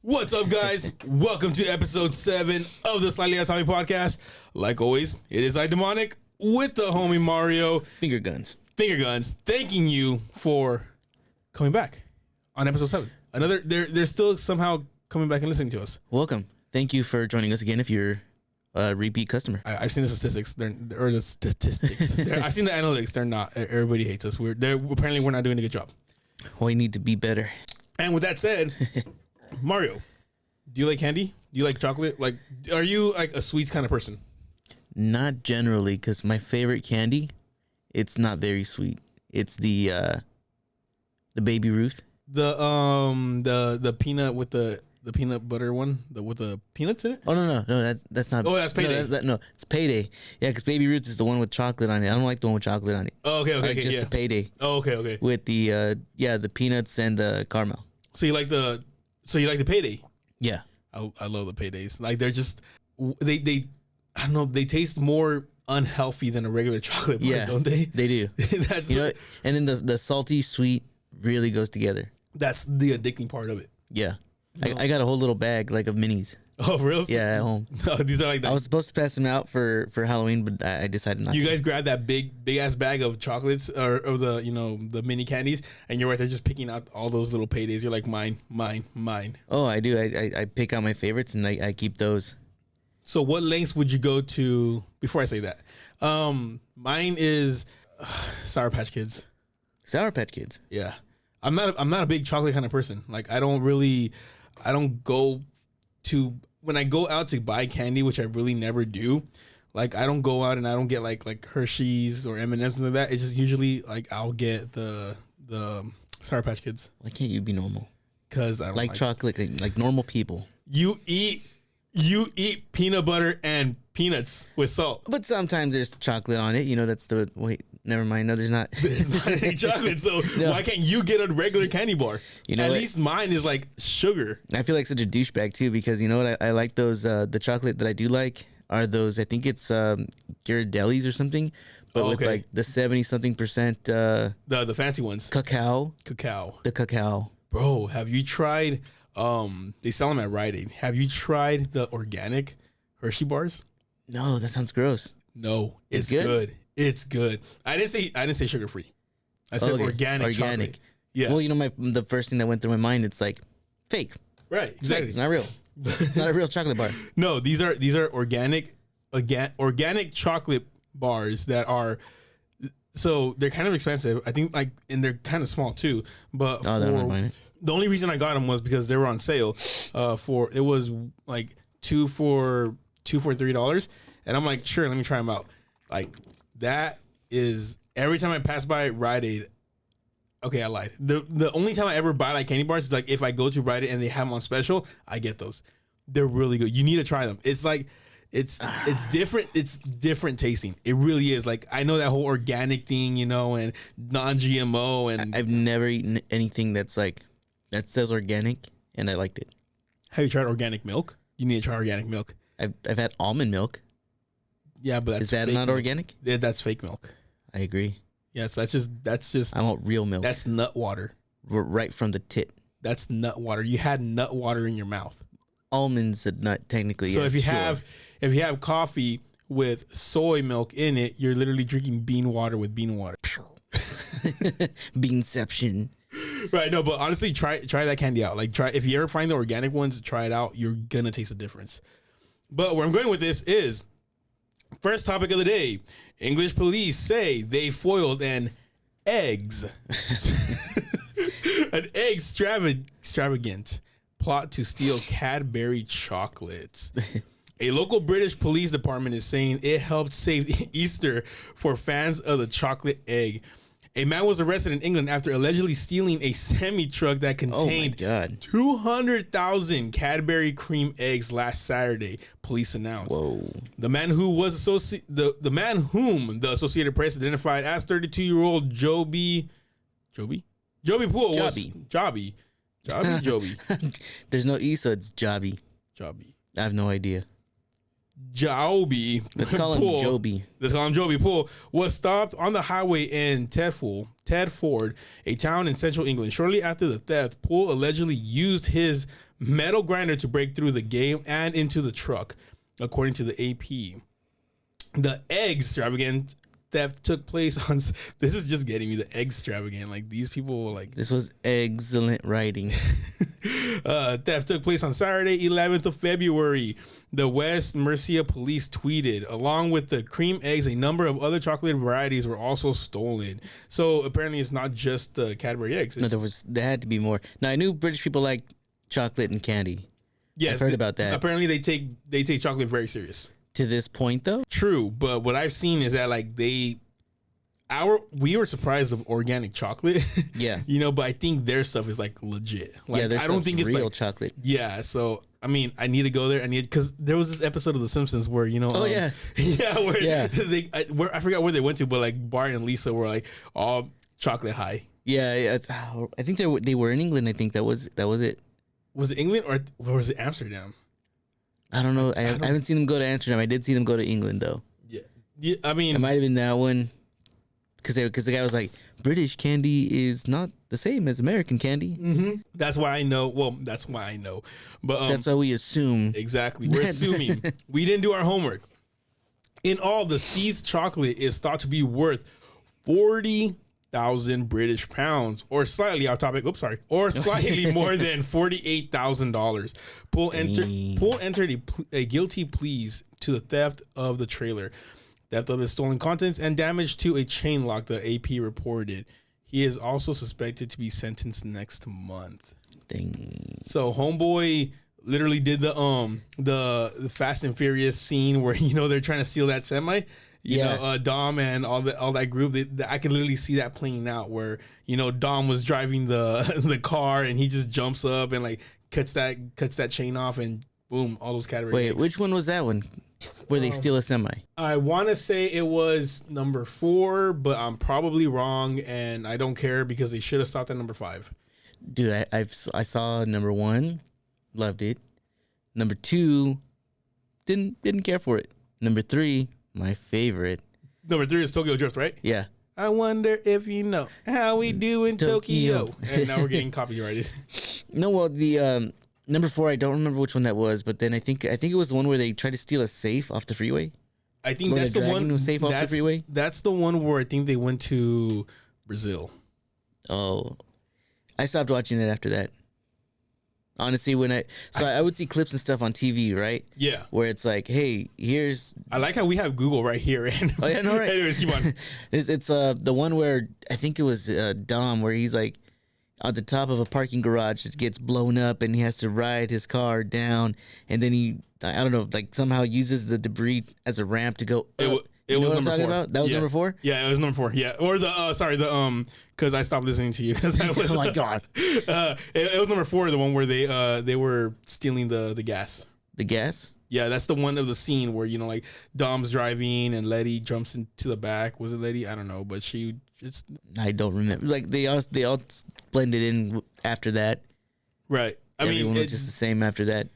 What's up, guys? Welcome to episode 7 of the Slightly Off Topic podcast. Like always, it is I Demonic with the homie Mario. Finger guns. Thanking you for coming back on episode 7. They're still somehow coming back and listening to us. Welcome. Thank you for joining us again if you're a repeat customer. I've seen the statistics. I've seen the analytics. They're not. Everybody hates us. Apparently we're not doing a good job. We need to be better. And with that said, Mario, do you like candy? Do you like chocolate? Like, are you like a sweets kind of person? Not generally, because my favorite candy, it's not very sweet. It's the Baby Ruth. The peanut with the peanut butter one, with the peanuts in it. Oh no, that's not. Oh, that's Payday. No, it's Payday. Yeah, because Baby Ruth is the one with chocolate on it. I don't like the one with chocolate on it. Oh, okay, I like just the Payday. Oh, okay. With the the peanuts and the caramel. So you like the Payday? Yeah, I love the Paydays. Like they're just they I don't know, they taste more unhealthy than a regular chocolate bar, don't they? They do. That's and then the salty sweet really goes together. That's the addicting part of it. Yeah. I got a whole little bag like of minis. Oh, real? Yeah, at home. No, these are like that. I was supposed to pass them out for Halloween, but I decided not to. You guys grabbed that big ass bag of chocolates or the the mini candies, and you're right there just picking out all those little Paydays. You're like mine. Oh, I do. I pick out my favorites and I keep those. So what lengths would you go to before I say that? Mine is Sour Patch Kids. Sour Patch Kids. Yeah. I'm not a big chocolate kind of person. Like I don't go to, when I go out to buy candy, which I really never do. Like I don't go out and I don't get like Hershey's or M&M's and like that. It's just usually like I'll get the Sour Patch Kids. Why can't you be normal? Because I don't like chocolate, like normal people. You eat peanut butter and peanuts with salt. But sometimes there's chocolate on it. That's the wait. Never mind. No, there's not. There's not any chocolate. So no. Why can't you get a regular candy bar? At least mine is like sugar. I feel like such a douchebag too because you know what? I like those. The chocolate that I do like are those. I think it's Ghirardelli's or something, but with like the 70-something%. The fancy ones. Cacao. The cacao. Bro, have you tried? They sell them at Rite Aid. Have you tried the organic Hershey bars? No, that sounds gross. No, it's good. It's good. I didn't say sugar free. I said organic. Chocolate. Yeah. Well, the first thing that went through my mind, it's like fake. Right. Exactly. It's not real. It's not a real chocolate bar. No, these are organic chocolate bars that are. So they're kind of expensive. I think and they're kind of small too. But the only reason I got them was because they were on sale. It was like two for $3, and I'm like, sure, let me try them out. Like that is every time I pass by Rite Aid. Okay, I lied. The only time I ever buy like candy bars is like if I go to Rite Aid and they have them on special, I get those. They're really good. You need to try them. It's like it's different. It's different tasting. It really is. Like I know that whole organic thing, and non-GMO, and I've never eaten anything that says organic, and I liked it. Have you tried organic milk? You need to try organic milk. I've had almond milk. Yeah, but is that not organic? Yeah, that's fake milk. I agree. Yes, that's just. I want real milk. That's nut water. Right from the tit. That's nut water. You had nut water in your mouth. Almonds a nut technically. So yes, if you have coffee with soy milk in it, you're literally drinking bean water with bean water. Beanception. Right, no, but honestly, try that candy out. Like if you ever find the organic ones, try it out. You're gonna taste the difference. But where I'm going with this is first topic of the day. English police say they foiled an eggs extravagant plot to steal Cadbury chocolates. A local British police department is saying it helped save Easter for fans of the chocolate egg. A man was arrested in England after allegedly stealing a semi-truck that contained 200,000 Cadbury cream eggs last Saturday, police announced. Whoa. The man whom the Associated Press identified as 32-year-old Joby Poole was Joby. There's no E, so it's Joby. I have no idea. Joby. Let's call him Joby. Joby Poole was stopped on the highway in Tedford, a town in central England. Shortly after the theft, Poole allegedly used his metal grinder to break through the game and into the truck, according to the AP. The egg extravagant theft took place on. This is just getting me, the egg extravagant. Like, these people, like. This was excellent writing. Theft took place on Saturday, 11th of February. The West Mercia police tweeted, along with the cream eggs, a number of other chocolate varieties were also stolen. So apparently it's not just the Cadbury eggs. No, there had to be more. Now, I knew British people like chocolate and candy. Yes, I've heard about that. Apparently they take chocolate very serious. To this point, though? True, but what I've seen is that, like, we were surprised of organic chocolate. Yeah. But I think their stuff is, like, legit. Like, yeah, I don't think it's real like chocolate. Yeah, so I mean, I need to go there. Because there was this episode of The Simpsons where yeah, where I forgot where they went to, but like Bart and Lisa were like all chocolate high. Yeah, I think they were in England. I think that was it. Was it England or was it Amsterdam? I don't know. I haven't seen them go to Amsterdam. I did see them go to England though. Yeah. I mean, it might have been that one. Because the guy was like, British candy is not the same as American candy. Mm-hmm. That's why I know. Well, that's why I know. But that's why we assume. Exactly. We're assuming. We didn't do our homework. In all, the seized chocolate is thought to be worth 40,000 British pounds, or slightly off topic. Oops, sorry. Or slightly more than $48,000. Poole entered a guilty pleas to the theft of the trailer, theft of his stolen contents, and damage to a chain lock, the AP reported. He is also suspected to be sentenced next month. Dang. So homeboy literally did the Fast and Furious scene where they're trying to steal that semi. You know, Dom and all that group. I could literally see that playing out where Dom was driving the car and he just jumps up and like cuts that chain off and boom, all those categories. Wait, which one was that one? Where they steal a semi? I want to say it was number 4, but I'm probably wrong, and I don't care because they should have stopped at number 5. Dude, I saw number 1, loved it. Number 2, didn't care for it. Number 3, my favorite. Number 3 is Tokyo Drift, right? Yeah. I wonder if you know how we do in Tokyo. And now we're getting copyrighted. No, well, the number 4, I don't remember which one that was, but then I think it was the one where they tried to steal a safe off the freeway. I think that's the one. Was safe off the freeway. That's the one where I think they went to Brazil. Oh, I stopped watching it after that. Honestly, I would see clips and stuff on TV, right? Yeah. Where it's like, hey, here's. I like how we have Google right here. Oh yeah, no, right. Anyways, keep on. It's the one where I think it was Dom, where he's like on the top of a parking garage that gets blown up and he has to ride his car down, and then he, I don't know, like somehow uses the debris as a ramp to go up. It was number 4. About? That was number 4? Yeah, it was number 4. Yeah. Or because I stopped listening to you. Oh my God. It was number 4, the one where they were stealing the gas. The gas? Yeah, that's the one of the scene where, like Dom's driving and Letty jumps into the back. Was it Letty? I don't know, but she just. I don't remember. Like they all blended in after that. Right. Everyone was just the same after that.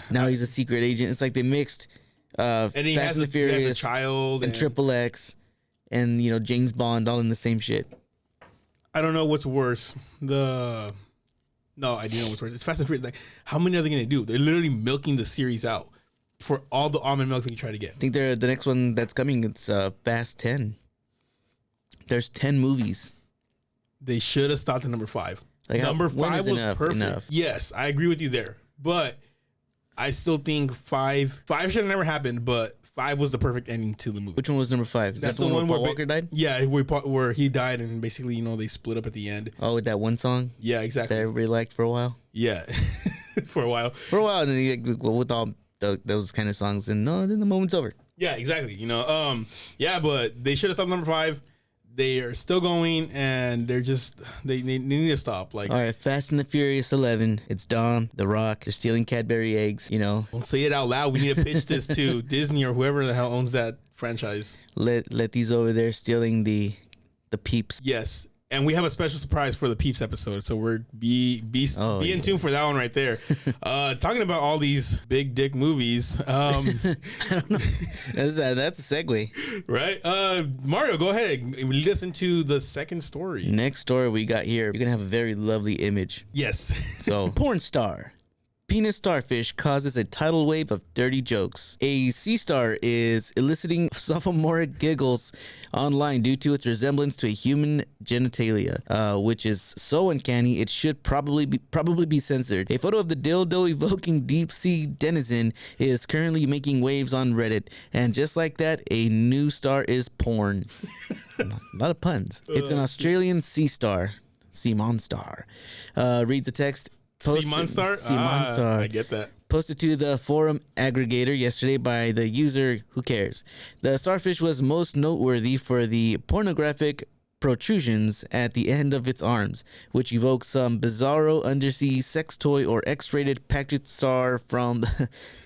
Now he's a secret agent. It's like they mixed and he Fast has and Furious, he has a child, and Triple X, and James Bond, all in the same shit. I don't know what's worse. No, I do know what's worse. It's Fast and Furious. Like, how many are they gonna do? They're literally milking the series out for all the almond milk they can try to get. I think the next one that's coming. It's Fast 10. There's 10 movies. They should have stopped at number 5. Like number 5 was perfect. Enough. Yes, I agree with you there. But I still think 5 should have never happened, but 5 was the perfect ending to the movie. Which one was number 5? Is That's that the one where Paul Walker died? Yeah, where he died and basically, they split up at the end. Oh, with that one song? Yeah, exactly. That everybody liked for a while? Yeah, for a while. For a while, and then with all those kind of songs, and then the moment's over. Yeah, exactly. Yeah, but they should have stopped number 5. They are still going, and they're just they need to stop. Like, all right, Fast and the Furious 11. It's Dom, The Rock. They're stealing Cadbury eggs. Don't say it out loud. We need to pitch this to Disney or whoever the hell owns that franchise. Let these over there stealing the Peeps. Yes. And we have a special surprise for the Peeps episode, so we're be in tune for that one right there. Talking about all these big dick movies. I don't know. That's a segue, right? Mario, go ahead and lead us into the second story. Next story we got here. You're gonna have a very lovely image. Yes. So, porn star penis starfish causes a tidal wave of dirty jokes. A sea star is eliciting sophomoric giggles online due to its resemblance to a human genitalia, which is so uncanny it should probably be censored. A photo of the dildo evoking deep sea denizen is currently making waves on Reddit, and just like that, a new star is porn. A lot of puns. It's an Australian sea star. Sea Monstar. Reads the text. Sea Monstar? Sea Monstar. I get that. Posted to the forum aggregator yesterday by the user Who Cares. The starfish was most noteworthy for the pornographic protrusions at the end of its arms, which evokes some bizarro undersea sex toy or X-rated package star from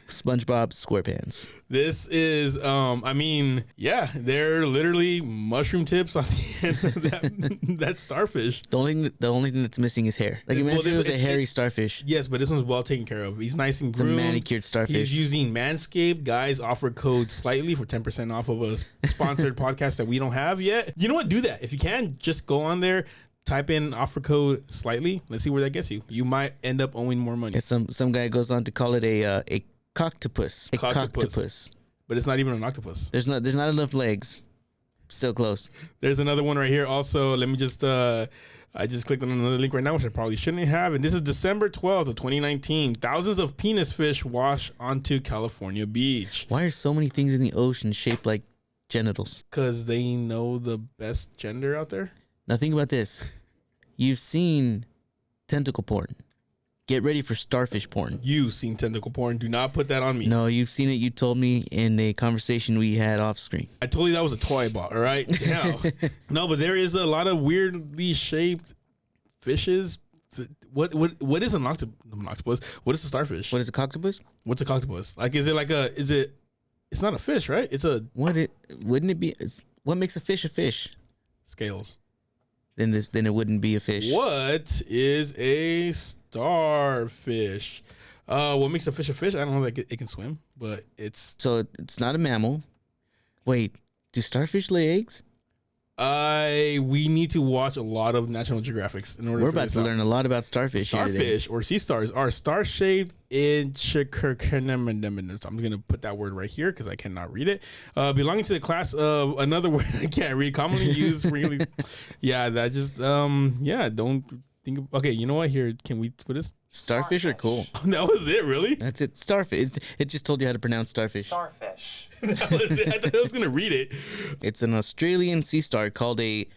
SpongeBob SquarePants. This is, they're literally mushroom tips on the end of that starfish. The only thing that's missing is hair. Like, imagine it was a hairy starfish. Yes, but this one's well taken care of. He's nice and groomed. It's a manicured starfish. He's using Manscaped. Guys, offer code SLIGHTLY for 10% off of a sponsored podcast that we don't have yet. You know what? Do that. If you can, just go on there. Type in offer code SLIGHTLY. Let's see where that gets you. You might end up owing more money. And some guy goes on to call it a coctopus. A coctopus. But it's not even an octopus. There's not enough legs. Still close. There's another one right here. Also, let me just I just clicked on another link right now, which I probably shouldn't have. And this is December 12th of 2019. Thousands of penis fish wash onto California beach. Why are so many things in the ocean shaped like genitals? Because they know the best gender out there. Now think about this. You've seen tentacle porn. Get ready for starfish porn. You've seen tentacle porn. Do not put that on me. No, you've seen it. You told me in a conversation we had off screen. I told you that was a toy I bought, all right? Damn. No, but there is a lot of weirdly shaped fishes. What is an octopus? What is a starfish? What is a coctopus? What's a coctopus? Like, is it it's not a fish, right? Wouldn't it be, what makes a fish a fish? Scales. Then it wouldn't be a fish. What is a starfish? What makes a fish a fish? I don't know that it can swim, but it's not a mammal. Wait, do starfish lay eggs? We need to watch a lot of National Geographics in order. We're about to learn a lot about starfish. Starfish or sea stars are star-shaped I'm gonna put that word right here because I cannot read it. Belonging to the class of another word I can't read, commonly used really. Yeah, that just don't think. Okay, you know what? Here, can we put this? Starfish are cool. That was it, really? That's it. Starfish. It just told you how to pronounce starfish. Starfish. That was it. I thought I was gonna read it. It's an Australian sea star called a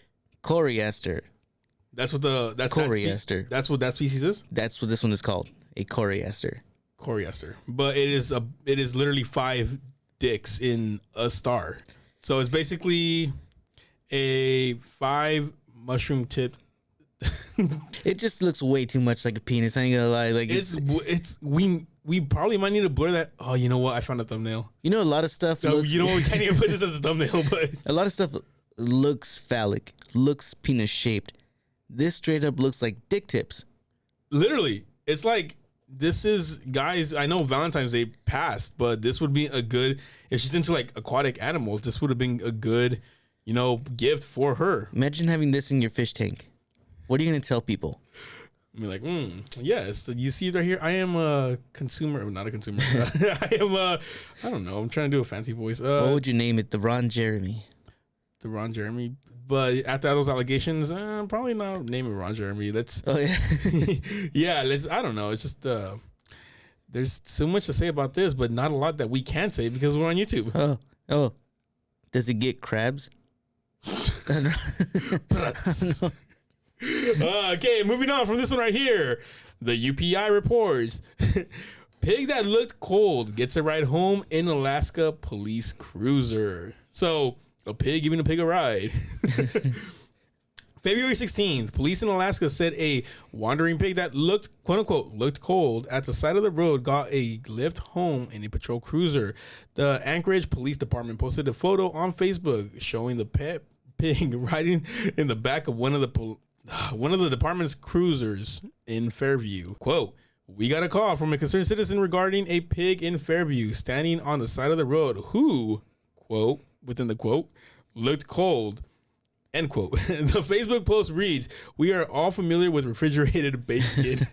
coriaster. That's what coriaster. That's what that species is. That's what this one is called. A coriaster. Coriaster. But it is literally 5 dicks in a star. So it's basically a 5 mushroom tipped. It just looks way too much like a penis. I ain't gonna lie. Like we probably might need to blur that. Oh, you know what? I found a thumbnail. You know, a lot of stuff. We can't even put this as a thumbnail, but a lot of stuff looks phallic, looks penis shaped. This straight up looks like dick tips. Literally, it's like this is guys. I know Valentine's Day passed, but this would be a good. If she's into like aquatic animals, this would have been a good, gift for her. Imagine having this in your fish tank. What are you going to tell people? I mean, like, yes, you see it right here. I am a consumer, not a consumer. I don't know. I'm trying to do a fancy voice. What would you name it? The Ron Jeremy. The Ron Jeremy. But after those allegations, I'm probably not naming Ron Jeremy. Oh, yeah. Yeah, I don't know. It's just, there's so much to say about this, but not a lot that we can say because we're on YouTube. Oh. Does it get crabs? Okay, moving on from this one right here. The UPI reports. Pig that looked cold gets a ride home in Alaska police cruiser. So, a pig giving a pig a ride. February 16th, police in Alaska said a wandering pig that looked, quote unquote, looked cold at the side of the road got a lift home in a patrol cruiser. The Anchorage Police Department posted a photo on Facebook showing the pet pig riding in the back of one of the department's cruisers in Fairview. Quote, "We got a call from a concerned citizen regarding a pig in Fairview standing on the side of the road who," quote, within the quote, "looked cold," end quote. The Facebook post reads, "We are all familiar with refrigerated bacon."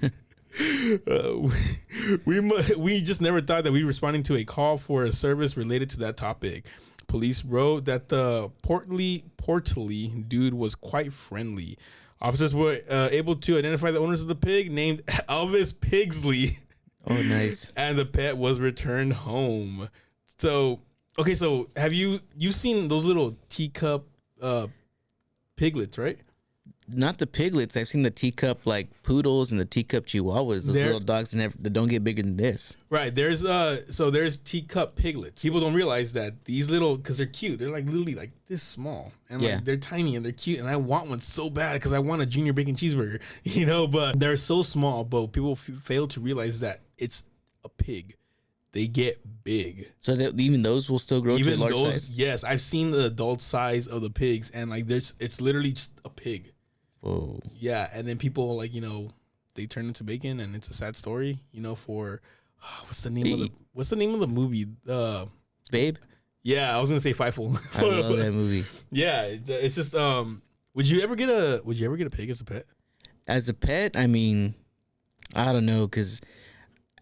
We just never thought that we'd be responding to a call for a service related to that topic. Police wrote that the portly dude was quite friendly. Officers were able to identify the owners of the pig, named Elvis Pigsley. Oh, nice. And the pet was returned home. So, okay, so have you've seen those little teacup piglets, right? Not the piglets. I've seen the teacup like poodles and the teacup chihuahuas. Those little dogs that don't get bigger than this. Right. There's teacup piglets. People don't realize that these little, because they're cute. They're like literally like this small, and like they're tiny and they're cute. And I want one so bad because I want a junior bacon cheeseburger, But they're so small. But people fail to realize that it's a pig. They get big. So even those will still grow to a large size. Yes, I've seen the adult size of the pigs, and like it's literally just a pig. Whoa. Yeah, and then people like they turn into bacon, and it's a sad story. For what's the name of the movie? Babe. Yeah, I was gonna say Fievel. I love that movie. Yeah, it's just Would you ever get a pig as a pet? As a pet, I mean, I don't know, because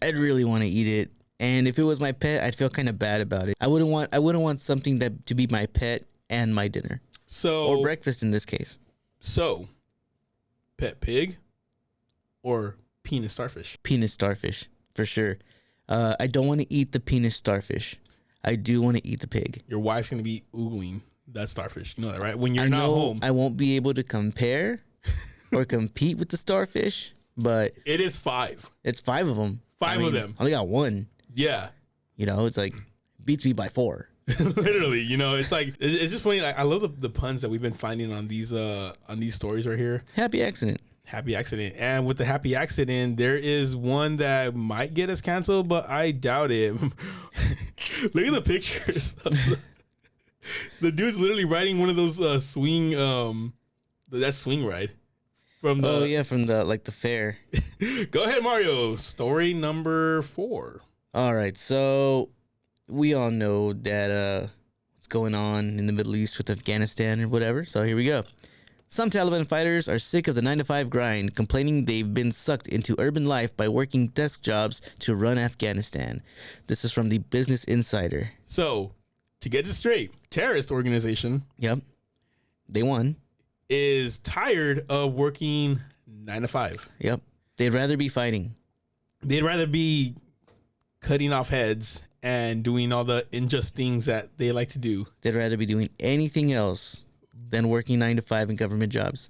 I'd really want to eat it, and if it was my pet, I'd feel kind of bad about it. I wouldn't want something that to be my pet and my dinner, or breakfast in this case. So. Pet pig or penis starfish? Penis starfish, for sure. I don't want to eat the penis starfish. I do want to eat the pig. Your wife's going to be oogling that starfish. You know that, right? When you're not home. I won't be able to compare or compete with the starfish, but... It is 5. It's 5 of them. Five of them. I only got 1. Yeah. It's like, beats me by 4. Literally, it's like it's just funny. Like, I love the puns that we've been finding on these stories right here. Happy accident, and with the happy accident, there is one that might get us canceled, but I doubt it. Look at the pictures. The dude's literally riding one of those swing that swing ride from the from the fair. Go ahead, Mario. Story number 4. All right, so. We all know that what's going on in the Middle East with Afghanistan or whatever. So here we go. Some Taliban fighters are sick of the 9-to-5 grind, complaining they've been sucked into urban life by working desk jobs to run Afghanistan. This is from the Business Insider. So, to get this straight, terrorist organization. Yep. They won. Is tired of working 9 to 5. Yep. They'd rather be fighting. They'd rather be cutting off heads and doing all the unjust things that they like to do. They'd rather be doing anything else than working 9 to 5 in government jobs.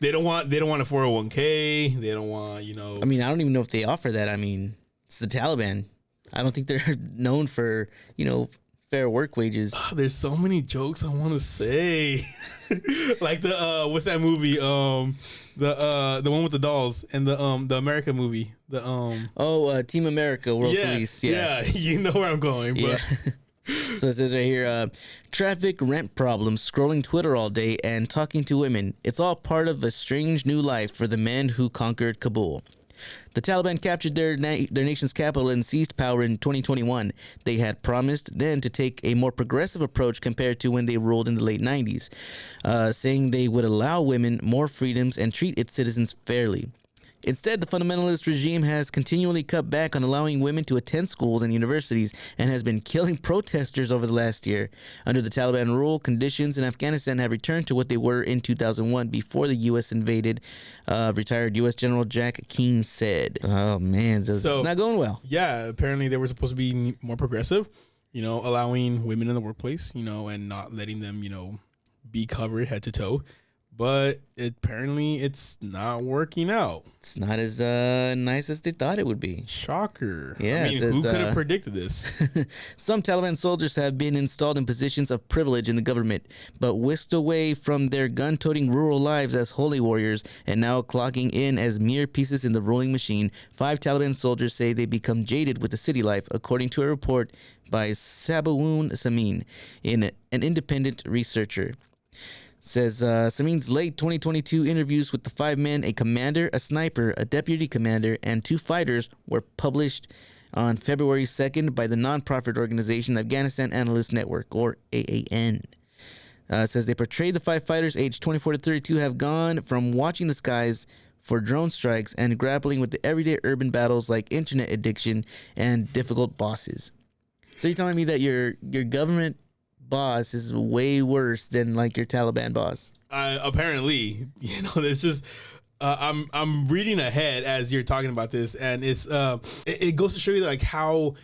They don't want a 401k. They don't want, I mean, I don't even know if they offer that. I mean, it's the Taliban. I don't think they're known for, fair work wages. Oh, there's so many jokes I want to say. Like the what's that movie? The one with the dolls and the America movie. Team America World Police. Yeah, you know where I'm going, bro. Yeah. So it says right here, traffic, rent problems, scrolling Twitter all day, and talking to women. It's all part of a strange new life for the men who conquered Kabul. The Taliban captured their nation's capital and seized power in 2021. They had promised then to take a more progressive approach compared to when they ruled in the late 90s, saying they would allow women more freedoms and treat its citizens fairly. Instead, the fundamentalist regime has continually cut back on allowing women to attend schools and universities and has been killing protesters over the last year. Under the Taliban rule, conditions in Afghanistan have returned to what they were in 2001 before the U.S. invaded, retired U.S. General Jack Keane said. Oh, man, so it's not going well. Yeah, apparently they were supposed to be more progressive, allowing women in the workplace, and not letting them, be covered head to toe. But apparently it's not working out. It's not as nice as they thought it would be. Shocker. Yeah, I mean, who could have predicted this? Some Taliban soldiers have been installed in positions of privilege in the government, but whisked away from their gun-toting rural lives as holy warriors and now clocking in as mere pieces in the ruling machine. 5 Taliban soldiers say they become jaded with the city life, according to a report by Sabawoon Samin, an independent researcher. Says Samin's late 2022 interviews with the 5 men, a commander, a sniper, a deputy commander, and 2 fighters were published on February 2nd by the nonprofit organization Afghanistan Analyst Network, or AAN. Says they portrayed the 5 fighters aged 24 to 32 have gone from watching the skies for drone strikes and grappling with the everyday urban battles like internet addiction and difficult bosses. So you're telling me that your government boss is way worse than like your Taliban boss? Apparently, there's just I'm reading ahead as you're talking about this, and it goes to show you like how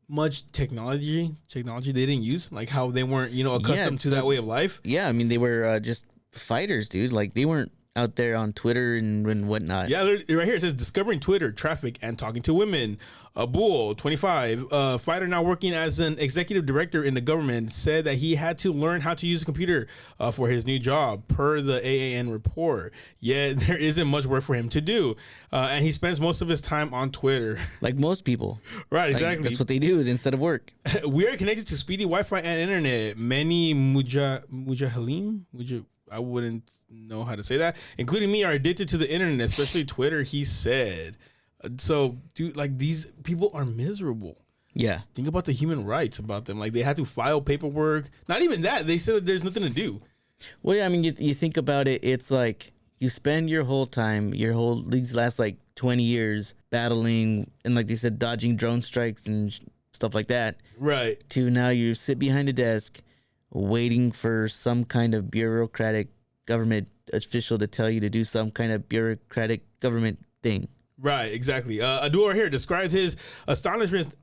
much technology they didn't use, like how they weren't accustomed to that way of life. Yeah, I mean they were just fighters, dude. Like they weren't out there on Twitter and whatnot. Yeah, right here it says discovering Twitter traffic and talking to women. Abul, 25, fighter now working as an executive director in the government, said that he had to learn how to use a computer for his new job, per the AAN report. Yet there isn't much work for him to do, and he spends most of his time on Twitter. Like most people. Right, like, exactly. That's what they do instead of work. We are connected to speedy Wi-Fi and internet. Many mujahilim, I wouldn't know how to say that, including me, are addicted to the internet, especially Twitter, he said. So, dude, like these people are miserable. Yeah. Think about the human rights about them. Like they had to file paperwork. Not even that. They said that there's nothing to do. Well, yeah, I mean, you think about it. It's like you spend your whole time, these last like 20 years battling and like they said, dodging drone strikes and stuff like that. Right. To now you sit behind a desk waiting for some kind of bureaucratic government official to tell you to do some kind of bureaucratic government thing. Right, exactly. A dude here described his astonishment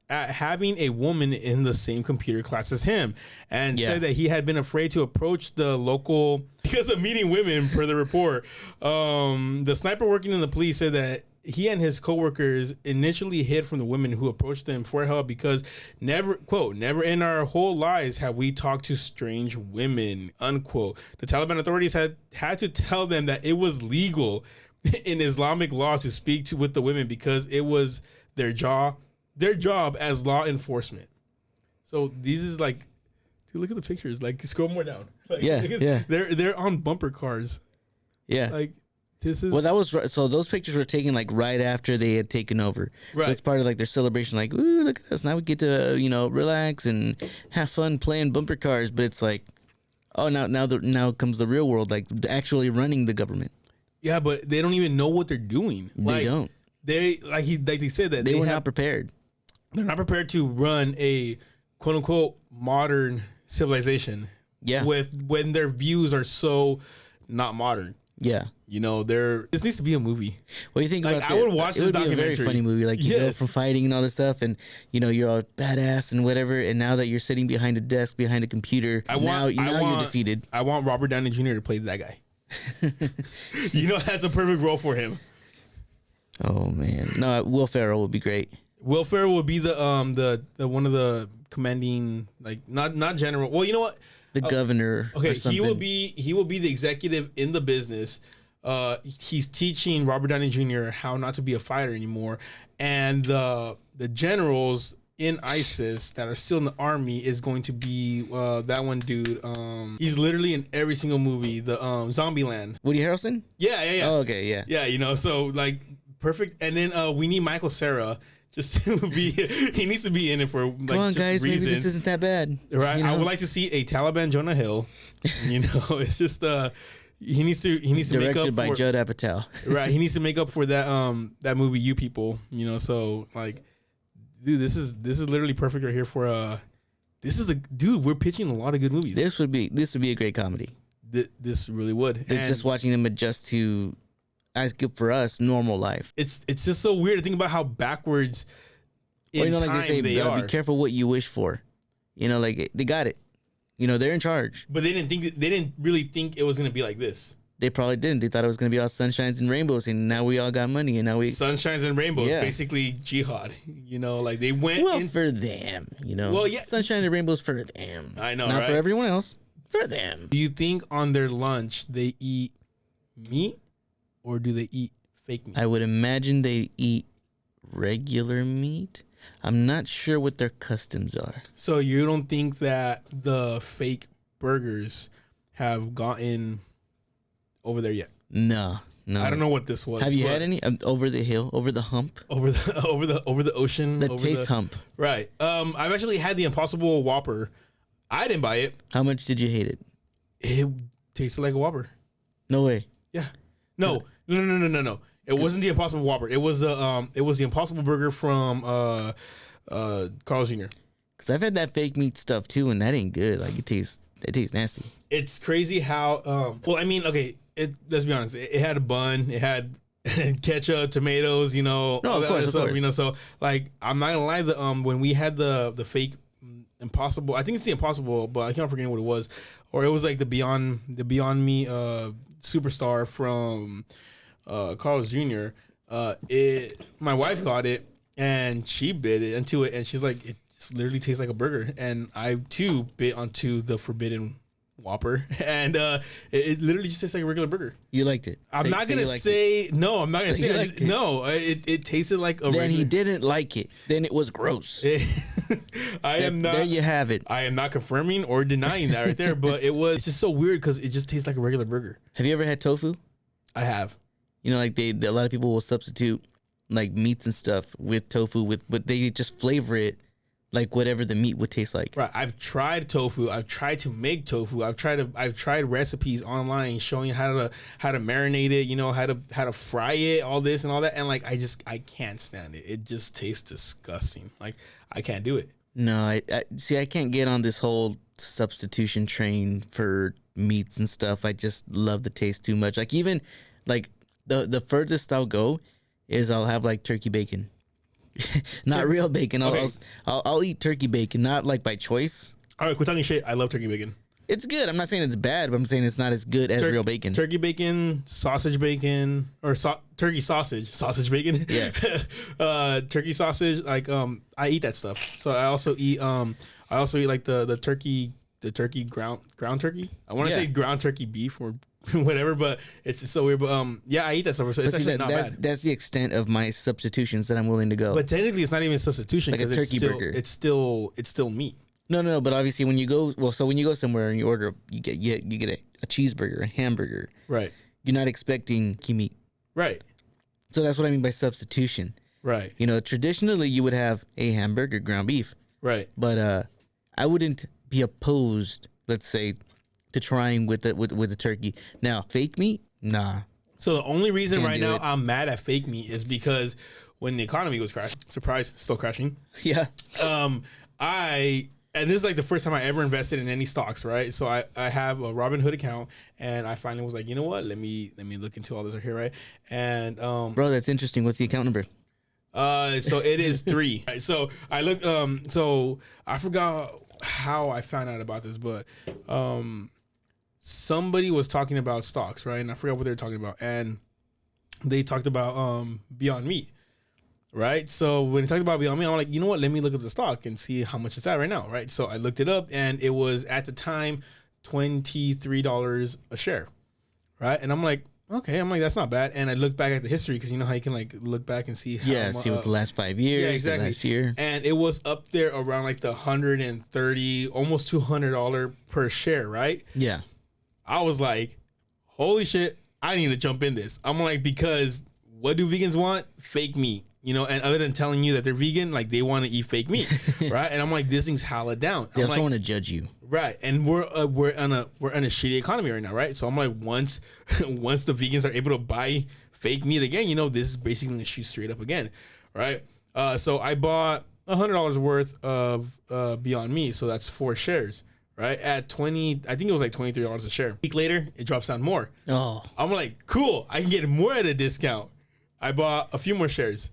at having a woman in the same computer class as him, and said that he had been afraid to approach the local because of meeting women, per the report. The sniper working in the police said that he and his coworkers initially hid from the women who approached them for help because never in our whole lives have we talked to strange women, unquote. The Taliban authorities had to tell them that it was legal in Islamic law to speak with the women because it was their job as law enforcement. So these is like, dude, look at the pictures. Like, scroll more down. Like, they're on bumper cars. Yeah. Like, this is... Well, that was... So those pictures were taken, like, right after they had taken over. Right. So it's part of, like, their celebration. Like, ooh, look at us. Now we get to, relax and have fun playing bumper cars. But it's like, oh, now comes the real world, like, actually running the government. Yeah, but they don't even know what they're doing. They don't. They they said that they were not prepared. They're not prepared to run a quote unquote modern civilization. Yeah. When their views are so not modern. Yeah. This needs to be a movie. What do you think about that? I would watch this documentary. It would be a very funny movie. Like you go from fighting and all this stuff, and you're all badass and whatever. And now that you're sitting behind a desk, behind a computer, now you're defeated. I want Robert Downey Jr. to play that guy. That's a perfect role for him. Oh man, no, Will Ferrell would be great. Will Ferrell would be the one of the commanding, like not general. Well, you know what? The governor. Okay, he will be the executive in the business. He's teaching Robert Downey Jr. how not to be a fighter anymore, and the generals in ISIS that are still in the army is going to be that one dude. He's literally in every single movie. The Zombieland. Woody Harrelson? Yeah. Oh, okay, yeah. Yeah, so like perfect. And then we need Michael Cera just to be. He needs to be in it for like. Come on, just guys. reasons. Maybe this isn't that bad. Right. I would like to see a Taliban Jonah Hill. It's just he needs to Directed make up by for, Judd Apatow. Right. He needs to make up for that movie You People. So like. Dude, this is literally perfect right here for we're pitching a lot of good movies. This would be a great comedy. This really would. It's just watching them adjust to, as good for us, normal life. It's just so weird to think about how backwards in time like they are. Be careful what you wish for. Like they got it. They're in charge. But they didn't really think it was gonna be like this. They probably didn't. They thought it was going to be all sunshines and rainbows, and now we all got money, and now sunshines and rainbows, basically jihad. Like they went for them. Well, yeah, sunshine and rainbows for them. I know, not right? for everyone else. For them. Do you think on their lunch they eat meat, or do they eat fake meat? I would imagine they eat regular meat. I'm not sure what their customs are. So you don't think that the fake burgers have gotten over there yet? No. I don't know what this was. Have you had any over the hill, over the hump, over the ocean? The taste hump. Right. I've actually had the Impossible Whopper. I didn't buy it. How much did you hate it? It tasted like a Whopper. No way. Yeah. No. It wasn't the Impossible Whopper. It was the Impossible Burger from Carl's Jr. Because I've had that fake meat stuff too, and that ain't good. Like it tastes nasty. It's crazy how. Well, I mean, okay. Let's be honest. It had a bun. It had ketchup, tomatoes. You know, no, all of that course, other of stuff. course. You know, so like I'm not gonna lie. When we had the fake Impossible, I think it's the Impossible, but I can't forget what it was, or it was like the Beyond Meat Superstar from Carl's Jr. My wife got it and she bit into it and she's like, it just literally tastes like a burger. And I too bit onto the Forbidden Whopper and it literally just tastes like a regular burger. You liked it. I'm not gonna say no. It tasted like a regular. Then he didn't like it. Then it was gross. There you have it. I am not confirming or denying that right there, but it's just so weird because it just tastes like a regular burger. Have you ever had tofu? I have. You know, like a lot of people will substitute like meats and stuff with tofu but they just flavor it like whatever the meat would taste like. Right. I've tried tofu. I've tried to make tofu. I've tried recipes online showing how to marinate it, you know, how to fry it, all this and all that. And like I can't stand it. It just tastes disgusting. Like I can't do it. No, I see I can't get on this whole substitution train for meats and stuff. I just love the taste too much. Like even like the furthest I'll go is I'll have like turkey bacon. Not real bacon. I'll eat turkey bacon, not like by choice. All right, quit talking shit. I love turkey bacon. It's good. I'm not saying it's bad, but I'm saying it's not as good as real bacon. Turkey bacon, sausage bacon, or turkey sausage bacon. Yeah. Turkey sausage. Like I eat that stuff. So I also eat like the turkey ground turkey. I want to say ground turkey beef or whatever, but it's just so weird. But yeah, I eat that stuff. So it's actually not bad. That's the extent of my substitutions that I'm willing to go. But technically, it's not even a substitution. Like a turkey burger. It's still meat. No. But obviously, when you go somewhere and you order, you get a cheeseburger, a hamburger. Right. You're not expecting meat. Right. So that's what I mean by substitution. Right. You know, traditionally you would have a hamburger, ground beef. Right. But I wouldn't be opposed, let's say, to trying with the turkey. Now, fake meat, nah. So the only reason right now I'm mad at fake meat is because when the economy was crashing, surprise, still crashing. Yeah. And this is like the first time I ever invested in any stocks, right? So I have a Robinhood account, and I finally was like, you know what? Let me look into all this here, right? And bro, that's interesting. What's the account number? So it is 3. Right, so I looked. So I forgot how I found out about this, but somebody was talking about stocks, right? And I forgot what they were talking about, and they talked about Beyond Meat. Right. So when they talked about Beyond Meat, I'm like, you know what? Let me look at the stock and see how much it's at right now. Right. So I looked it up and it was at the time $23 a share. Right. And I'm like, okay. I'm like, that's not bad. And I looked back at the history because you know how you can like look back and see how see what the last 5 years. Yeah, exactly. Last year. And it was up there around like the $130, almost $200 per share. Right. Yeah. I was like, holy shit, I need to jump in this. I'm like, because what do vegans want? Fake meat. You know, and other than telling you that they're vegan, like they want to eat fake meat, right? And I'm like, this thing's hella down. They also like, want to judge you, right? And we're in a shitty economy right now, right? So I'm like, once the vegans are able to buy fake meat again, you know, this is basically gonna shoot straight up again, right? So I bought $100 worth of Beyond Meat, so that's 4 shares, right? At 20, I think it was like $23 a share. A week later, it drops down more. Oh, I'm like, cool, I can get more at a discount. I bought a few more shares.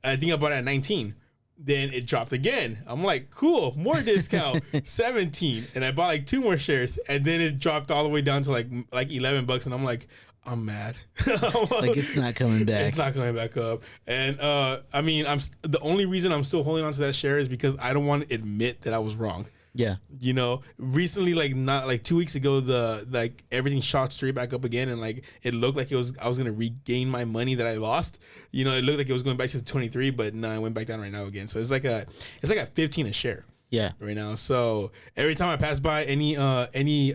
I think I bought it at 19. Then it dropped again. I'm like, cool, more discount, 17. And I bought like 2 more shares. And then it dropped all the way down to like $11. And I'm like, I'm mad. Like it's not coming back. It's not coming back up. And I mean, the only reason I'm still holding on to that share is because I don't want to admit that I was wrong. Yeah. You know, recently, like 2 weeks ago, everything shot straight back up again, and like it looked like I was gonna regain my money that I lost. You know, it looked like it was going back to 23, but no, it went back down right now again. So it's like a 15 a share. Yeah. Right now. So every time I pass by any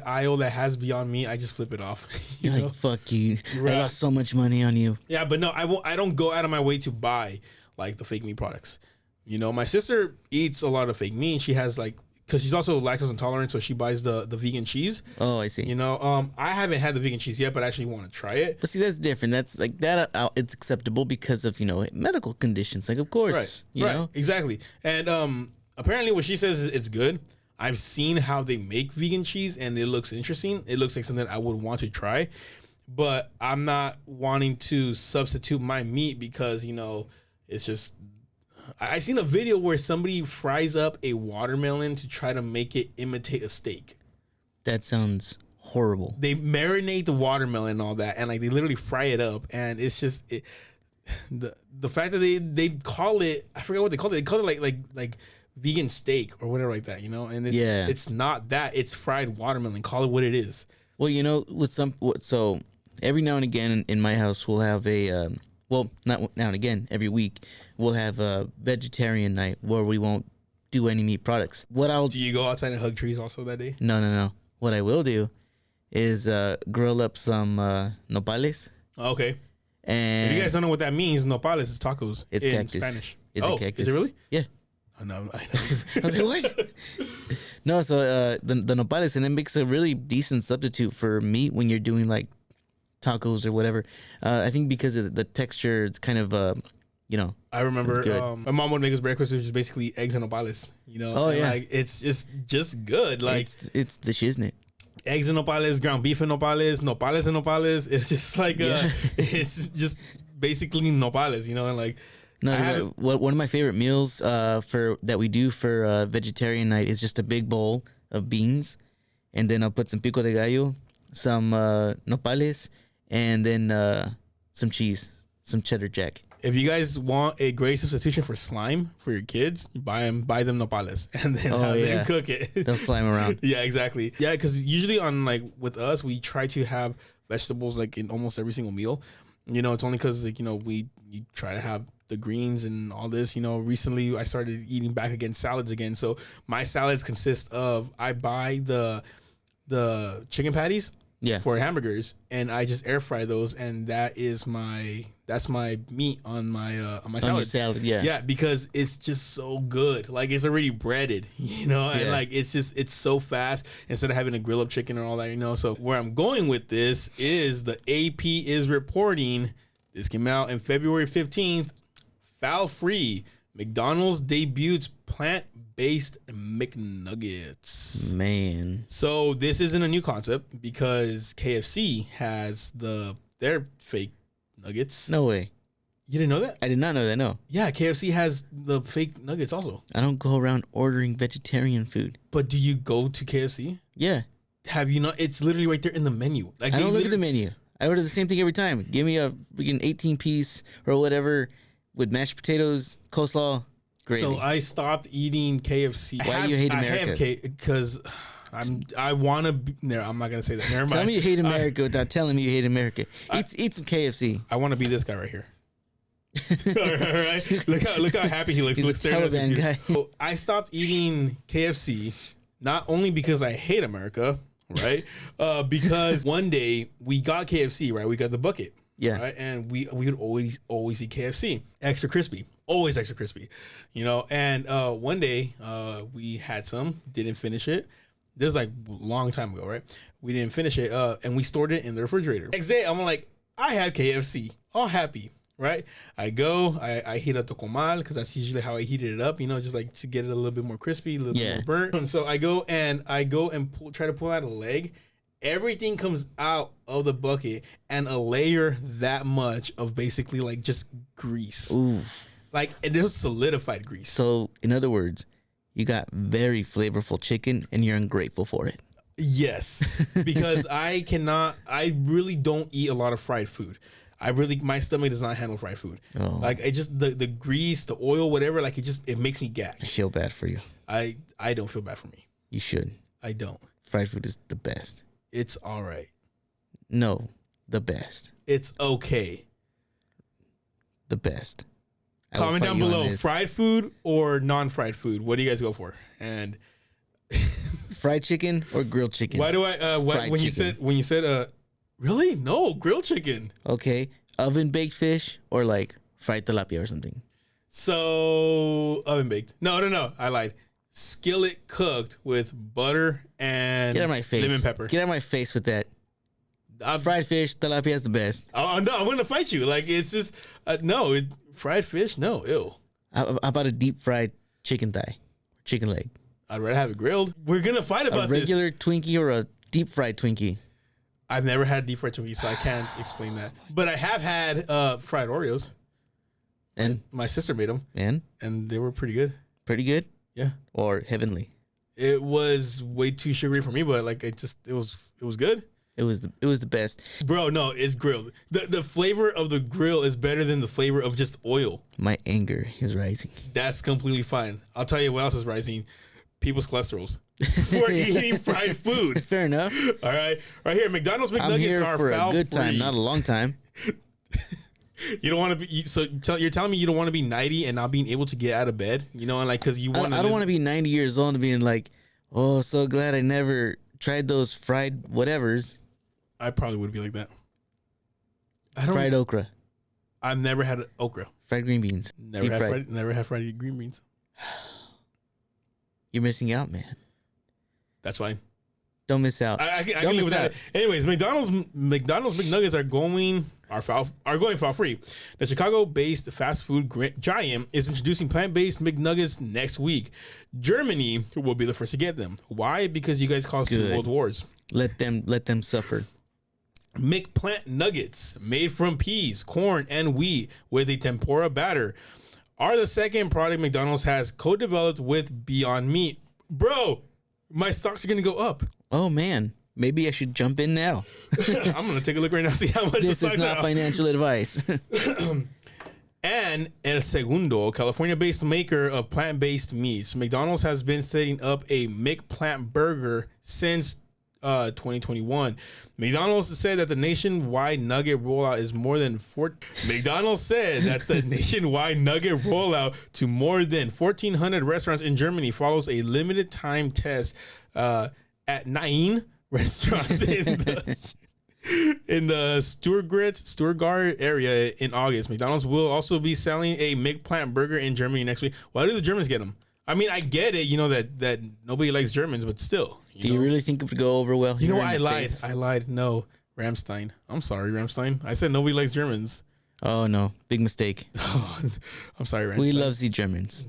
aisle that has Beyond Meat, I just flip it off. You're like, fuck you. Right. I lost so much money on you. Yeah, but no, I don't go out of my way to buy like the fake meat products. You know, my sister eats a lot of fake meat. She has like because she's also lactose intolerant, so she buys the vegan cheese. Oh, I see. You know, I haven't had the vegan cheese yet, but I actually want to try it. But see, that's different. That's like that. It's acceptable because of medical conditions. Like, of course, right, you know, exactly. And apparently, what she says is it's good. I've seen how they make vegan cheese, and it looks interesting. It looks like something I would want to try, but I'm not wanting to substitute my meat because it's just. I seen a video where somebody fries up a watermelon to try to make it imitate a steak. That sounds horrible. They marinate the watermelon and all that, and like they literally fry it up, and it's just the fact that they call it, I forget what they call it. They call it like vegan steak or whatever like that, and it's not that. It's fried watermelon. Call it what it is. Well, so every now and again in my house we'll have a well, not now and again, every week we'll have a vegetarian night where we won't do any meat products. Do you go outside and hug trees also that day? No. What I will do is grill up some nopales. Okay. And if you guys don't know what that means, nopales is tacos. It's in cactus. Spanish. It's a cactus. Is it really? Yeah. I know. I was like, what? No, so the nopales, and it makes a really decent substitute for meat when you're doing like tacos or whatever. I think because of the texture, it's kind of I remember my mom would make us breakfast, which is basically eggs and nopales. Oh yeah, like it's just good. Like it's the shiznit. Eggs and nopales, ground beef and nopales and nopales. It's just like it's just basically nopales, and like. No, one of my favorite meals that we do for vegetarian night is just a big bowl of beans, and then I'll put some pico de gallo, some nopales, and then some cheese, some cheddar jack. If you guys want a great substitution for slime for your kids, buy them nopales and then have them cook it. They'll slime around. Yeah, exactly. Yeah, because usually with us, we try to have vegetables like in almost every single meal. It's only because we try to have the greens and all this. Recently I started eating back again salads again. So my salads consist of, I buy the chicken patties for hamburgers, and I just air fry those, and that's my meat on my salad. On your salad, yeah, because it's just so good. Like it's already breaded, and like it's so fast instead of having to grill up chicken and all that, So where I'm going with this is the AP is reporting. This came out in February 15th. Foul free. McDonald's debuts plant-based McNuggies. Man. So this isn't a new concept because KFC has their fake nuggets. No way. You didn't know that? I did not know that, no. Yeah, KFC has the fake nuggets also. I don't go around ordering vegetarian food. But do you go to KFC? Yeah. Have you not? It's literally right there in the menu. Like I don't look at the menu. I order the same thing every time. Give me a freaking 18-piece or whatever with mashed potatoes, coleslaw, gravy. So I stopped eating KFC. Why do you hate America? Because I want to be there. I'm not going to say that. Never mind. Tell me you hate America without telling me you hate America. Eat some KFC. I want to be this guy right here. All right. Look how happy he looks. He's a Taliban guy. So I stopped eating KFC not only because I hate America, right? Because one day we got KFC, right? We got the bucket. Yeah. Right? And we would always eat KFC. Extra crispy. Always extra crispy. And one day we had some, didn't finish it. This is like a long time ago, right? We didn't finish it, and we stored it in the refrigerator. Next day, I'm like, I have KFC. All happy, right? I go, I heat up the comal, because that's usually how I heated it up, just like to get it a little bit more crispy, a little bit more burnt. And so I go and try to pull out a leg. Everything comes out of the bucket, and a layer that much of basically like just grease. Oof. Like, and it was solidified grease. So, in other words, you got very flavorful chicken, and you're ungrateful for it. Yes, because I really don't eat a lot of fried food. My stomach does not handle fried food. Oh. Like, it just, the grease, the oil, whatever, like it makes me gag. I feel bad for you. I don't feel bad for me. You should. I don't. Fried food is the best. It's all right. No, the best. It's okay. The best. Comment down below, fried food or non-fried food. What do you guys go for? And fried chicken or grilled chicken? Why do I when you said really? No, grilled chicken. Okay. Oven baked fish or like fried tilapia or something. So oven baked. No. I lied. skillet cooked with butter and Get out of my face. lemon pepper. Get out of my face with that. Fried fish, tilapia is the best. Oh no, I'm gonna fight you. Like it's just fried fish. No, ew. How about a deep fried chicken thigh, chicken leg? I'd rather have it grilled. We're gonna fight about this. A regular Twinkie or a deep fried Twinkie? I've never had deep fried Twinkie, so I can't explain that. But I have had fried Oreos. And my sister made them. And they were pretty good. Pretty good? Yeah. Or heavenly? It was way too sugary for me, but like it was good. It was the best. Bro, no, it's grilled. The flavor of the grill is better than the flavor of just oil. My anger is rising. That's completely fine. I'll tell you what else is rising. People's cholesterols for eating fried food. Fair enough. All right. Right here, McDonald's McNuggets are for foul a good free. time, not a long time. You don't want to be, so you're telling me you don't want to be 90 and not being able to get out of bed, you know, and like, cause you want I don't want to be 90 years old and being like, oh, so glad I never tried those fried whatevers. I probably would be like that. Fried okra. I've never had okra. Fried green beans. Never had fried green beans. You're missing out, man. That's fine. Don't miss out. I can live with that. Anyways, McDonald's McNuggets are going foul free. The Chicago-based fast food giant is introducing plant-based McNuggets next week. Germany will be the first to get them. Why? Because you guys caused 2 world wars. Let them suffer. McPlant Nuggets, made from peas, corn, and wheat with a tempura batter, are the second product McDonald's has co-developed with Beyond Meat. Bro, my stocks are going to go up. Oh, man. Maybe I should jump in now. I'm going to take a look right now, see how much this is not financial advice. And El Segundo, California-based maker of plant-based meats. McDonald's has been setting up a McPlant burger since 2021. McDonald's said that the nationwide nugget rollout is more than McDonald's said that the nationwide nugget rollout to more than 1,400 restaurants in Germany follows a limited time test at 9 restaurants in the Stuttgart area in August. McDonald's will also be selling a McPlant burger in Germany next week. Why do the Germans get them? I mean, I get it, you know, that nobody likes Germans, but still. You really think it would go over well? You know, I lied. No, Ramstein. I'm sorry, Ramstein. I said nobody likes Germans. Oh, no. Big mistake. Oh, I'm sorry, Ramstein. We love the Germans.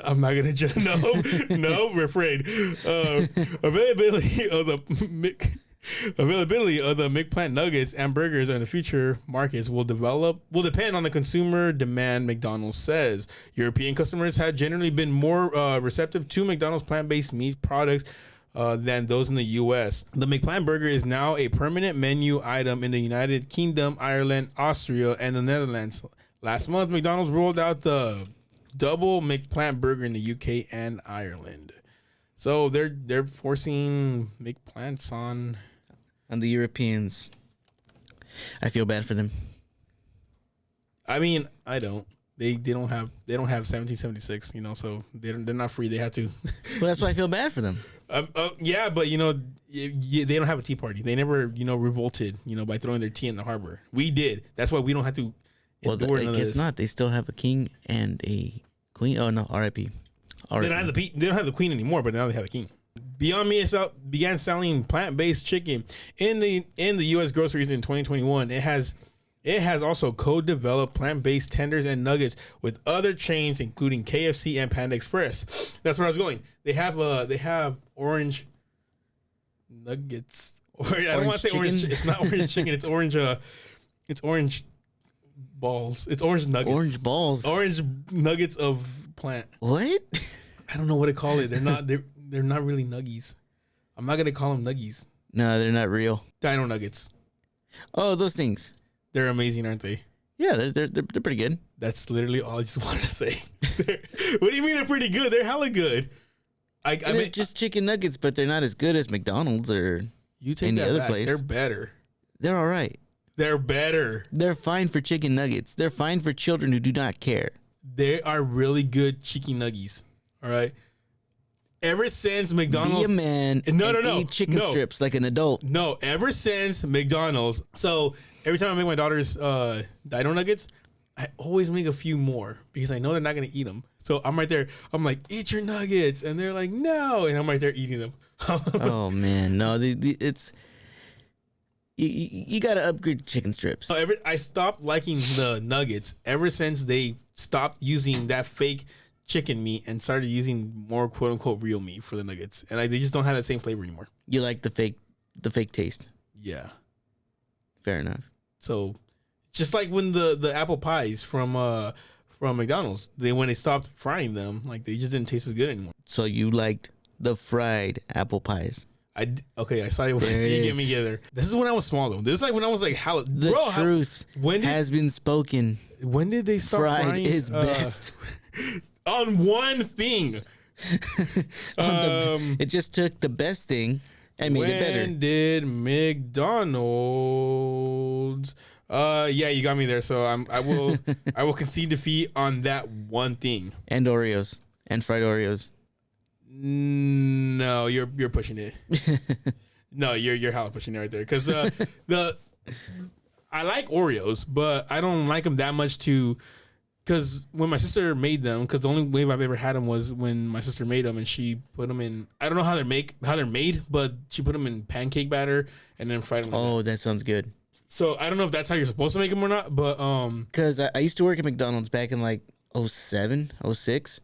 I'm not gonna judge. No, we're afraid. Availability of the McPlant nuggets and burgers in the future markets will depend on the consumer demand. McDonald's says European customers have generally been more receptive to McDonald's plant-based meat products than those in the U.S. The McPlant burger is now a permanent menu item in the United Kingdom, Ireland, Austria, and the Netherlands. Last month, McDonald's rolled out the double McPlant burger in the UK and Ireland. So they're forcing McPlants on the Europeans. I feel bad for them. I mean, I don't. They don't have 1776, you know, so they're not free. They have to. Well, that's why I feel bad for them. Yeah, but you know, they don't have a tea party. They never, you know, revolted, you know, by throwing their tea in the harbor. We did. That's why we don't have to. Well, I guess not. They still have a king and a queen. Oh no, R.I.P. They don't have the queen anymore, but now they have a king. Beyond Meat began selling plant-based chicken in the U.S. groceries in 2021. It has also co-developed plant-based tenders and nuggets with other chains, including KFC and Panda Express. That's where I was going. They have orange nuggets. Or I don't want to say orange. It's not orange chicken. It's orange. It's orange balls. It's orange nuggets. Orange balls. Orange nuggets of plant. What? I don't know what to call it. They're not really nuggies. I'm not gonna call them nuggies. No, they're not real. Dino nuggets. Oh, those things. They're amazing, aren't they? Yeah, they're pretty good. That's literally all I just wanted to say. What do you mean they're pretty good? They're hella good. I mean, just chicken nuggets, but they're not as good as McDonald's or any other place. They're better. They're all right. They're better. They're fine for chicken nuggets. They're fine for children who do not care. They are really good chicken nuggies. All right. Ever since McDonald's, be a man. No. Eat chicken strips like an adult. No. Ever since McDonald's. So every time I make my daughter's Dino nuggets, I always make a few more because I know they're not gonna eat them. So I'm right there. I'm like, eat your nuggets, and they're like, no, and I'm right there eating them. Oh man, no, it's you gotta upgrade chicken strips. So I stopped liking the nuggets ever since they stopped using that fake chicken meat and started using more quote unquote real meat for the nuggets, and they just don't have that same flavor anymore. You like the fake taste. Yeah, fair enough. So just like when the apple pies from McDonald's, when they stopped frying them, like they just didn't taste as good anymore. So you liked the fried apple pies. I saw you get me together. This is when I was small though. This is like when I was like, truth has been spoken. When did they stop fried frying? Is best on one thing. It just took the best thing and made it better. When did McDonald's? Yeah, you got me there. So I will concede defeat on that one thing. And Oreos and fried Oreos. No, you're pushing it. No, you're hella pushing it right there. Because I like Oreos, but I don't like them that much because when my sister made them, because the only way I've ever had them was when my sister made them and she put them in. I don't know how they're made, but she put them in pancake batter and then fried them. Oh, that sounds good. So I don't know if that's how you're supposed to make them or not, but because I used to work at McDonald's back in like 07, 06.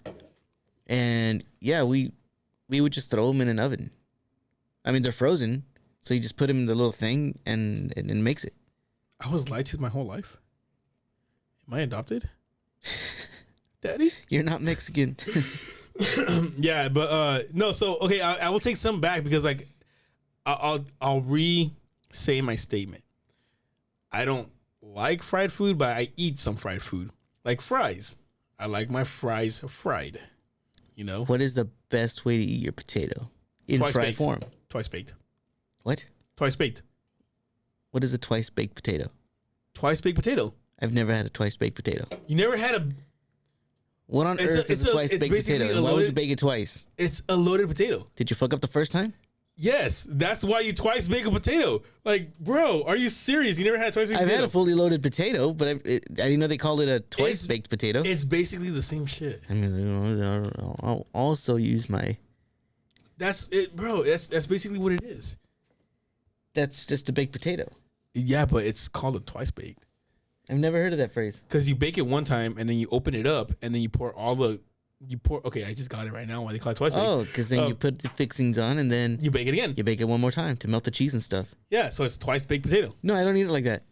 And yeah, we would just throw them in an oven. I mean, they're frozen, so you just put them in the little thing and it makes it. I was lied to my whole life. Am I adopted? Daddy? You're not Mexican. Yeah, but no. So okay, I will take some back because like I'll re-say my statement. I don't like fried food, but I eat some fried food, like fries. I like my fries fried. You know, what is the best way to eat your potato in twice fried baked. form? Twice baked. What? Twice baked. What is a twice baked potato? Twice baked potato. I've never had a twice baked potato. You never had a? What on earth is a twice baked potato? And why would you bake it twice? It's a loaded potato. Did you fuck up the first time? Yes, that's why you twice bake a potato. Like, bro, are you serious? You never had a twice baked potato? I've had a fully loaded potato, but I didn't know they called it a twice baked potato. It's basically the same shit. I mean, I'll also use my. That's it, bro. That's basically what it is. That's just a baked potato. Yeah, but it's called a twice baked. I've never heard of that phrase. Because you bake it one time and then you open it up and then you pour okay, I just got it right now. Why they call it twice baked? Oh, because then you put the fixings on and then you bake it again. You bake it one more time to melt the cheese and stuff. Yeah, so it's twice baked potato. No, I don't eat it like that.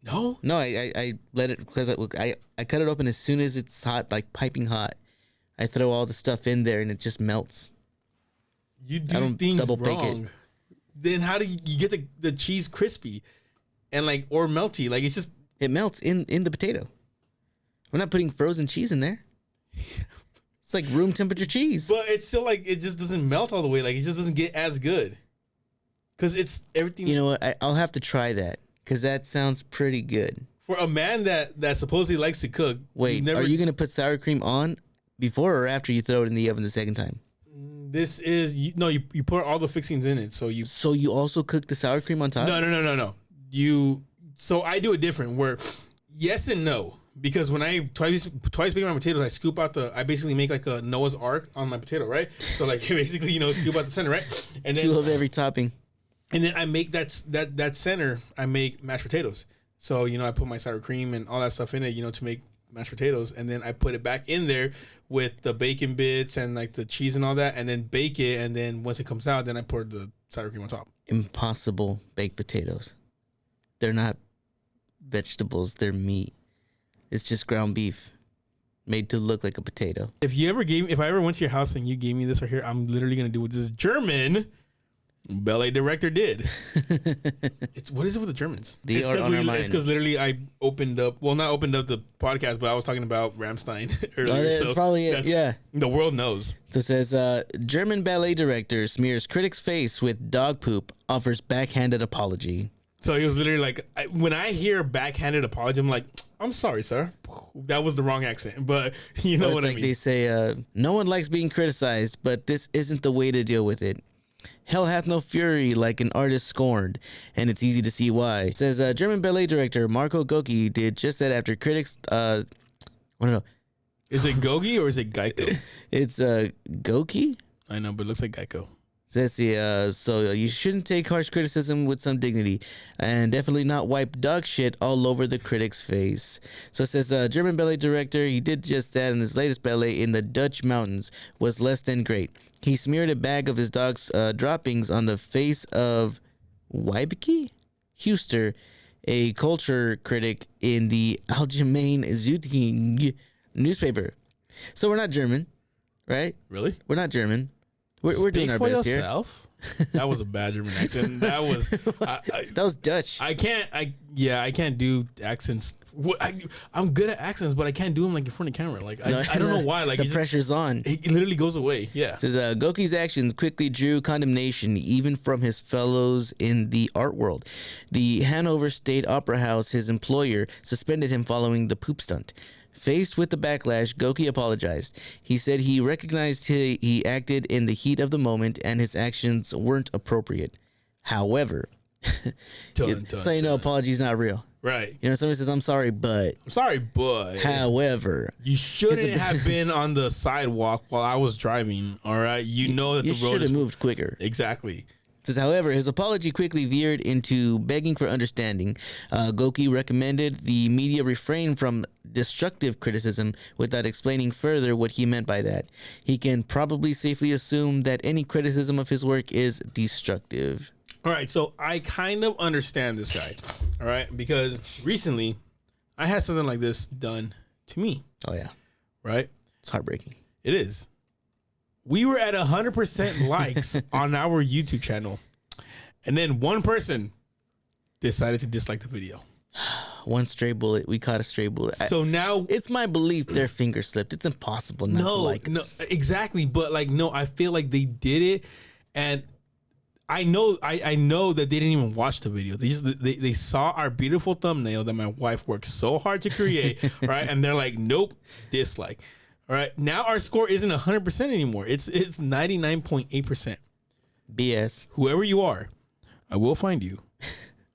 No? No, I let it, because I cut it open as soon as it's hot, like piping hot. I throw all the stuff in there and it just melts. You do things double wrong. Bake it. Then how do you get the cheese crispy and like or melty? Like it's just it melts in the potato. We're not putting frozen cheese in there. It's like room temperature cheese. But it's still like it just doesn't melt all the way. Like it just doesn't get as good. Cause it's everything. You know what? I'll have to try that because that sounds pretty good. For a man that supposedly likes to cook. Wait, are you gonna put sour cream on before or after you throw it in the oven the second time? This is you put all the fixings in it. So you also cook the sour cream on top? No. So I do it different where yes and no. Because when I twice bake my potatoes, I scoop out I basically make like a Noah's Ark on my potato, right? So like basically, scoop out the center, right? And then 2 of every topping. And then I make that center, I make mashed potatoes. So, I put my sour cream and all that stuff in it, to make mashed potatoes. And then I put it back in there with the bacon bits and like the cheese and all that, and then bake it. And then once it comes out, then I pour the sour cream on top. Impossible baked potatoes. They're not vegetables, they're meat. It's just ground beef made to look like a potato. If I ever went to your house and you gave me this right here, I'm literally going to do what this German ballet director did. What is it with the Germans? It's because literally I not opened up the podcast, but I was talking about Rammstein earlier. That's probably it, yeah. The world knows. So it says, German ballet director smears critic's face with dog poop, offers backhanded apology. So he was literally like, when I hear backhanded apology, I'm like, I'm sorry, sir. That was the wrong accent, but you know what I mean. They say, no one likes being criticized, but this isn't the way to deal with it. Hell hath no fury like an artist scorned, and it's easy to see why. It says, German ballet director Marco Goki did just that after critics, Is it Goki or is it Geico? It's Goki. I know, but it looks like Geico. Says here, so you shouldn't take harsh criticism with some dignity, and definitely not wipe dog shit all over the critic's face. So it says German ballet director, he did just that in his latest ballet in the Dutch mountains, was less than great. He smeared a bag of his dog's droppings on the face of Wybeke Huster, a culture critic in the Allgemeine Zeitung newspaper. So we're not German, right? Really? We're not German. We're doing our best yourself. Here. That was a bad German accent. That was that was Dutch. I can't do accents. I'm good at accents, but I can't do them like in front of camera. Like I don't know why. Like the pressure's on. It literally goes away. Yeah. It says Goki's actions quickly drew condemnation even from his fellows in the art world. The Hanover State Opera House, his employer, suspended him following the poop stunt. Faced with the backlash, Goki apologized. He said he recognized he acted in the heat of the moment and his actions weren't appropriate. However, apology's not real. Right. You know, somebody says, I'm sorry, but. However. You shouldn't have been on the sidewalk while I was driving, all right? You know that the road should have moved quicker. Exactly. Says, however, his apology quickly veered into begging for understanding. Goki recommended the media refrain from destructive criticism without explaining further what he meant by that. He can probably safely assume that any criticism of his work is destructive. All right, so I kind of understand this guy, all right, because recently I had something like this done to me. Oh, yeah. Right? It's heartbreaking. It is. We were at 100% likes on our YouTube channel. And then one person decided to dislike the video. One stray bullet. We caught a stray bullet. So now it's my belief their finger slipped. It's impossible not to like us. No, exactly. But like, no, I feel like they did it. And I know that they didn't even watch the video. They saw our beautiful thumbnail that my wife worked so hard to create, right? And they're like, nope, dislike. All right, now our score isn't 100% anymore. It's 99.8%. BS. Whoever you are, I will find you.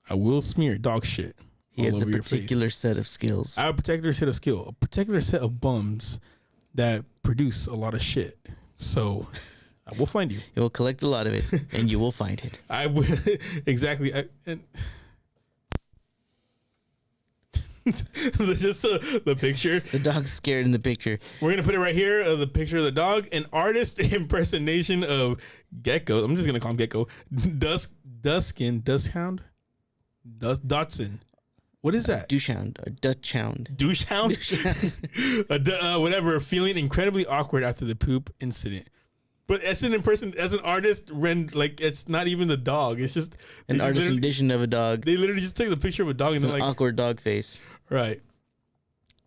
I will smear dog shit. He has a particular set of skills. I have a particular set of skill, a particular set of bums that produce a lot of shit. So I will find you. You will collect a lot of it, and you will find it. I will exactly. Just the picture. The dog's scared in the picture. We're gonna put it right here. The picture of the dog. An artist impersonation of Gecko. I'm just gonna call him Gecko. Duskhound. Dotson. What is that? Douchehound or Dutchhound. Douchehound. Whatever. Feeling incredibly awkward after the poop incident. But as an artist, like it's not even the dog. It's just an artist rendition of a dog. They literally just took the picture of a dog and it's they're like awkward dog face. Right.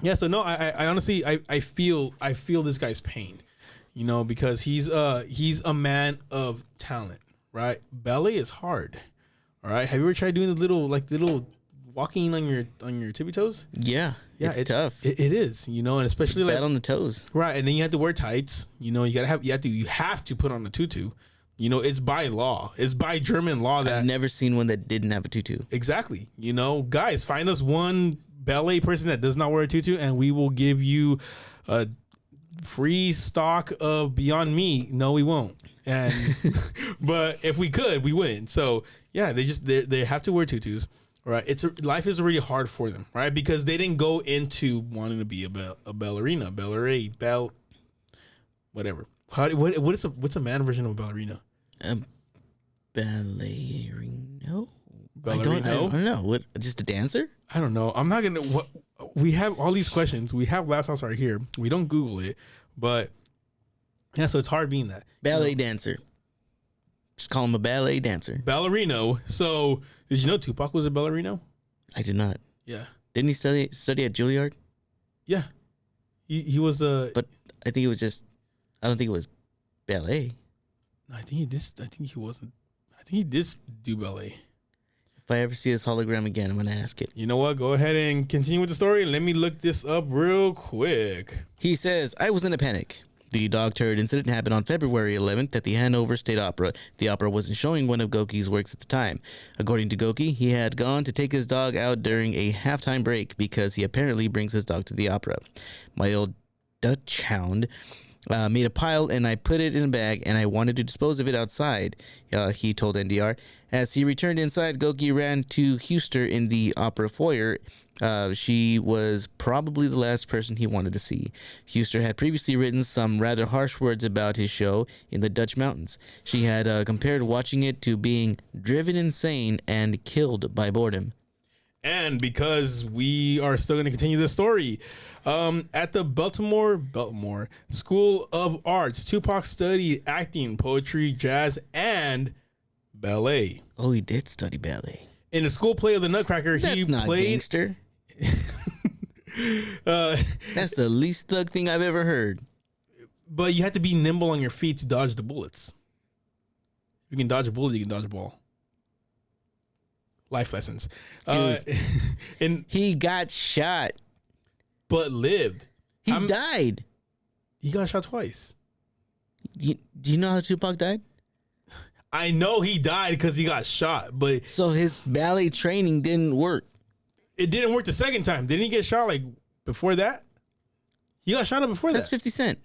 Yeah. So no, I honestly I feel this guy's pain, you know, because he's a man of talent, right? Ballet is hard. All right. Have you ever tried doing the little walking on your tippy toes? Yeah, it's tough. It is, you know, and especially bad on the toes. Right, and then you have to wear tights. You know, you have to put on a tutu. You know, it's by law. It's by German law that I've never seen one that didn't have a tutu. Exactly. You know, guys, find us one ballet person that does not wear a tutu, and we will give you a free stock of Beyond Me. No, we won't. And but if we could, we wouldn't. So yeah, they have to wear tutus. Right, life is already hard for them, right? Because they didn't go into wanting to be a ballerina, whatever. What's a man version of a ballerina? Ballerino. Ballerino? I don't know. What? Just a dancer? I don't know. I'm not gonna. We have all these questions. We have laptops right here. We don't Google it, but yeah. So it's hard being that ballet dancer. Just call him a ballet dancer. Ballerino. So did you know Tupac was a ballerino? I did not. Yeah. Didn't he study at Juilliard? Yeah. He was a. But I think it was just. I don't think it was ballet. No, I think he did. I think he wasn't. I think he did do ballet. If I ever see his hologram again, I'm gonna ask it. You know what? Go ahead and continue with the story. Let me look this up real quick. He says, "I was in a panic. The dog turd incident happened on February 11th at the Hanover State Opera. The opera wasn't showing one of Goki's works at the time. According to Goki, he had gone to take his dog out during a halftime break because he apparently brings his dog to the opera. My old Dutch hound. Made a pile and I put it in a bag and I wanted to dispose of it outside, he told NDR. As he returned inside, Goki ran to Huster in the opera foyer. She was probably the last person he wanted to see. Huster had previously written some rather harsh words about his show in the Dutch mountains. She had compared watching it to being driven insane and killed by boredom. And because we are still going to continue this story, at the Baltimore School of Arts, Tupac studied acting, poetry, jazz, and ballet. Oh, he did study ballet. In the school play of the Nutcracker, That's he not played. Gangster. That's the least thug thing I've ever heard. But you have to be nimble on your feet to dodge the bullets. If you can dodge a bullet, you can dodge a ball. Life lessons. And he got shot, but lived. He died. He got shot twice. Do you know how Tupac died? I know he died because he got shot, but so his ballet training didn't work. It didn't work the second time. Didn't he get shot like before that? He got shot up before that. That's 50 Cent.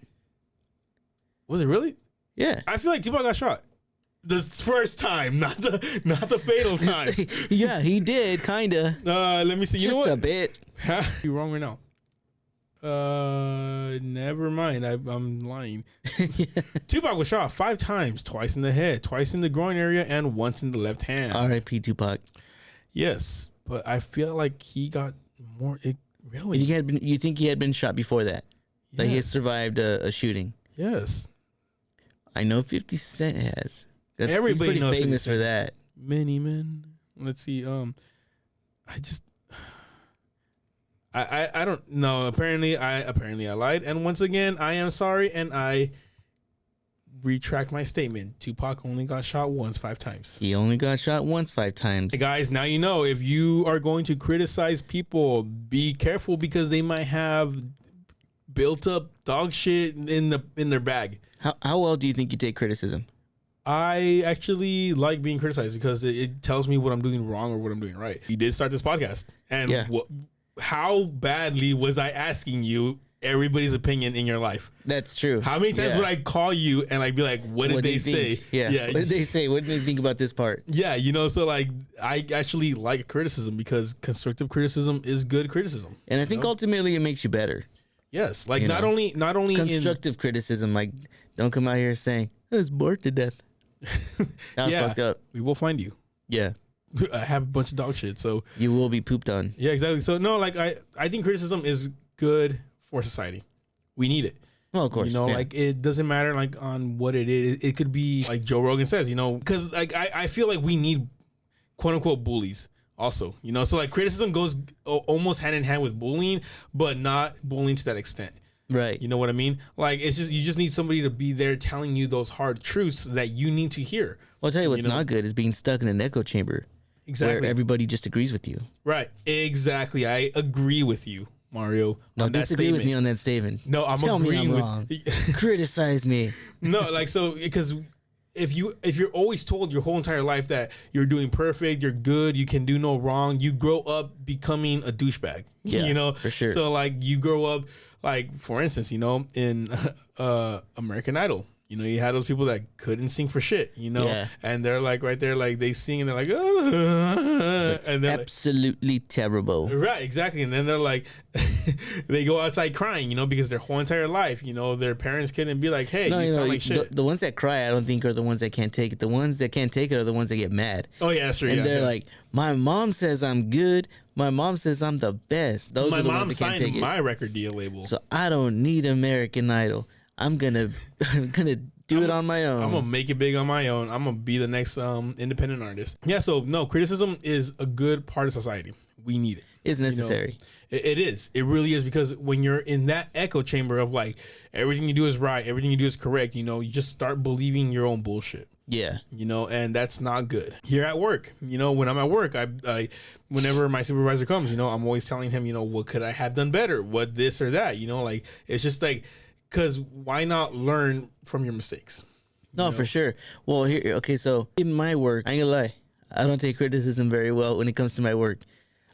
Was it really? Yeah. I feel like Tupac got shot the first time, not the fatal time. Yeah, he did, kinda. Let me see. You Just know what? a bit. You're wrong right now. Never mind. I'm lying. Yeah. Tupac was shot 5 times, twice in the head, twice in the groin area, and once in the left hand. R.I.P. Tupac. Yes, but I feel like he got more. Really? You think he had been shot before that? Yes. Like he had survived a shooting? Yes. I know 50 Cent has. Everybody knows famous for that. Many men. Let's see. I don't know. Apparently I lied, and once again I am sorry, and I retract my statement. Tupac only got shot once, 5 times. He only got shot once, 5 times. Hey guys, now you know, if you are going to criticize people, be careful because they might have built up dog shit in their bag. How well do you think you take criticism? I actually like being criticized because it tells me what I'm doing wrong or what I'm doing right. You did start this podcast, and how badly was I asking you everybody's opinion in your life? That's true. How many times would I call you and I'd be like, what did they say? Yeah. What did they say? What did they think about this part? Yeah, so like I actually like criticism because constructive criticism is good criticism. And I think ultimately it makes you better. Yes, like not only constructive criticism, like don't come out here saying I was bored to death. That was fucked up. We will find you. Yeah. I have a bunch of dog shit, so you will be pooped on. Yeah, exactly. So no, like I think criticism is good for society. We need it. Well, of course. Like it doesn't matter like on what it is. It could be like Joe Rogan says, because like I feel like we need quote unquote bullies also. So like criticism goes almost hand in hand with bullying, but not bullying to that extent. Right. You know what I mean? Like it's just you just need somebody to be there telling you those hard truths that you need to hear. Well, I'll tell you what's not good is being stuck in an echo chamber. Exactly. Where everybody just agrees with you. Right. Exactly. I agree with you, Mario. No, disagree with me on that statement. No, I'm agreeing with wrong. Criticize me. No, like so because if you're always told your whole entire life that you're doing perfect, you're good, you can do no wrong, you grow up becoming a douchebag. Yeah, for sure. So like you grow up like for instance, in American Idol. You had those people that couldn't sing for shit, and they're like right there, like they sing and they're like, oh, and they're absolutely terrible. Right, exactly. And then they're like, they go outside crying, because their whole entire life, their parents couldn't be like, hey, you sound like shit. The ones that cry, I don't think are the ones that can't take it. The ones that can't take it are the ones that get mad. Oh yeah, that's true. And they're like, my mom says I'm good. My mom says I'm the best. Those are the ones that can't take it. My mom signed my record deal label, so I don't need American Idol. I'm gonna do it on my own. I'm gonna make it big on my own. I'm gonna be the next independent artist. Yeah. So no, criticism is a good part of society. We need it. It's necessary. It is. It really is, because when you're in that echo chamber of like everything you do is right, everything you do is correct, you just start believing your own bullshit. Yeah. And that's not good. Here at work, when I'm at work, I whenever my supervisor comes, I'm always telling him, what could I have done better? What this or that? Like it's just like. Because why not learn from your mistakes? No, for sure. Well, okay, so in my work, I ain't gonna lie, I don't take criticism very well when it comes to my work.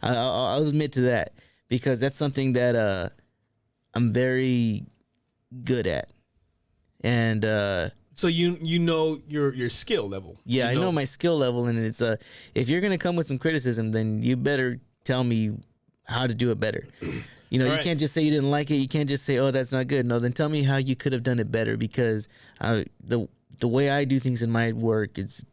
I'll admit to that, because that's something that I'm very good at. And so you know your skill level. Yeah, I know my skill level, and it's if you're gonna come with some criticism, then you better tell me how to do it better. You know, you can't just say you didn't like it. You can't just say, oh, that's not good. No, then tell me how you could have done it better, because the way I do things in my work, it's,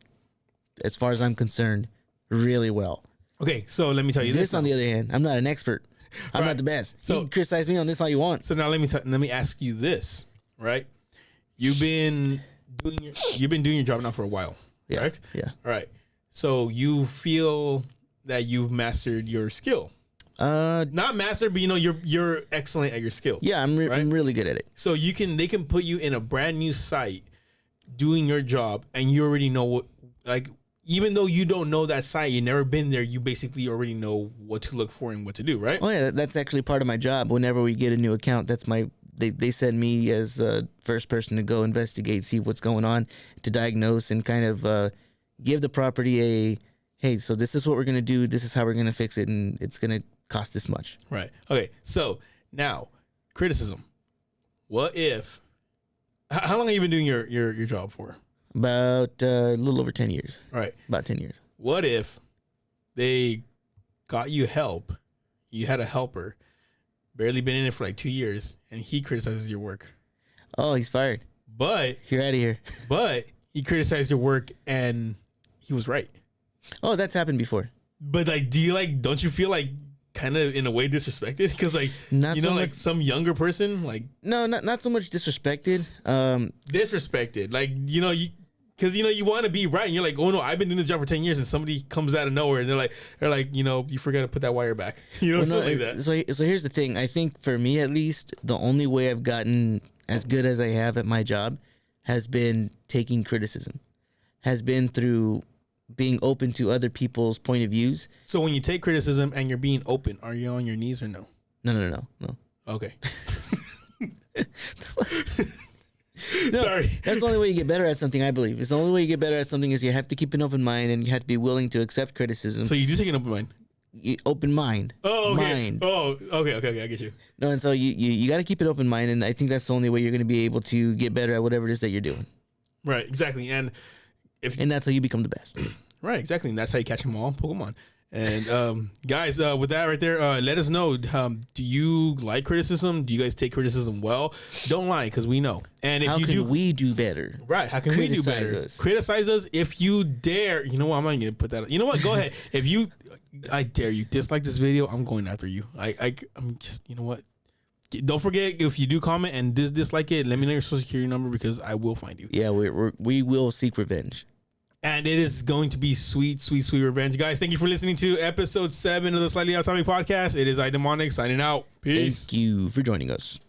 as far as I'm concerned, really well. Okay, so let me tell you this. On the other hand, I'm not an expert. I'm not the best. So you can criticize me on this all you want. So now let me ask you this, right? You've been doing your job now for a while, right? Yeah. All right. So you feel that you've mastered your skill. Not master, but you're excellent at your skill. Yeah, I'm really good at it. So they can put you in a brand new site doing your job, and you already know what, like, even though you don't know that site, you've never been there, you basically already know what to look for and what to do, right? Oh yeah, that's actually part of my job. Whenever we get a new account, they send me as the first person to go investigate, see what's going on, to diagnose and kind of give the property a, hey, so this is what we're gonna do, this is how we're gonna fix it, and it's gonna cost this much. Right. Okay. So now, criticism. What if? How long have you been doing your job for? About a little over 10 years. All right. About 10 years. What if they got you help? You had a helper, barely been in it for like 2 years, and he criticizes your work. Oh, he's fired. But you're out of here. But he criticized your work, and he was right. Oh, that's happened before. But like, don't you feel like kind of in a way disrespected? Because like, not so like some younger person, like, no, not so much disrespected. Disrespected, like, because you want to be right, and you're like, oh no, I've been doing the job for 10 years, and somebody comes out of nowhere, and they're like, you forgot to put that wire back, something like that. So here's the thing. I think for me, at least, the only way I've gotten as good as I have at my job has been taking criticism, has been through being open to other people's point of views. So when you take criticism and you're being open, are you on your knees or no? No. Okay. No, sorry. That's the only way you get better at something, I believe. It's the only way you get better at something is you have to keep an open mind, and you have to be willing to accept criticism. So you do take an open mind? Open mind. Oh, okay. Mind. Oh, okay. I get you. No, and so you got to keep an open mind, and I think that's the only way you're going to be able to get better at whatever it is that you're doing. Right, exactly. And that's how you become the best. Right, exactly. And that's how you catch them all, Pokemon. And guys, with that right there, let us know. Do you like criticism? Do you guys take criticism well? Don't lie, because we know. And if how can we do better? Right, how can we do better? Criticize us if you dare. You know what? I'm not going to put that. You know what? Go ahead. I dare you dislike this video, I'm going after you. I'm just, you know what? Don't forget, if you do comment and dislike it, let me know your social security number, because I will find you. Yeah, we will seek revenge. And it is going to be sweet, sweet, sweet revenge. Guys, thank you for listening to episode 7 of the Slightly Off Topic podcast. It is iDemonic signing out. Peace. Thank you for joining us.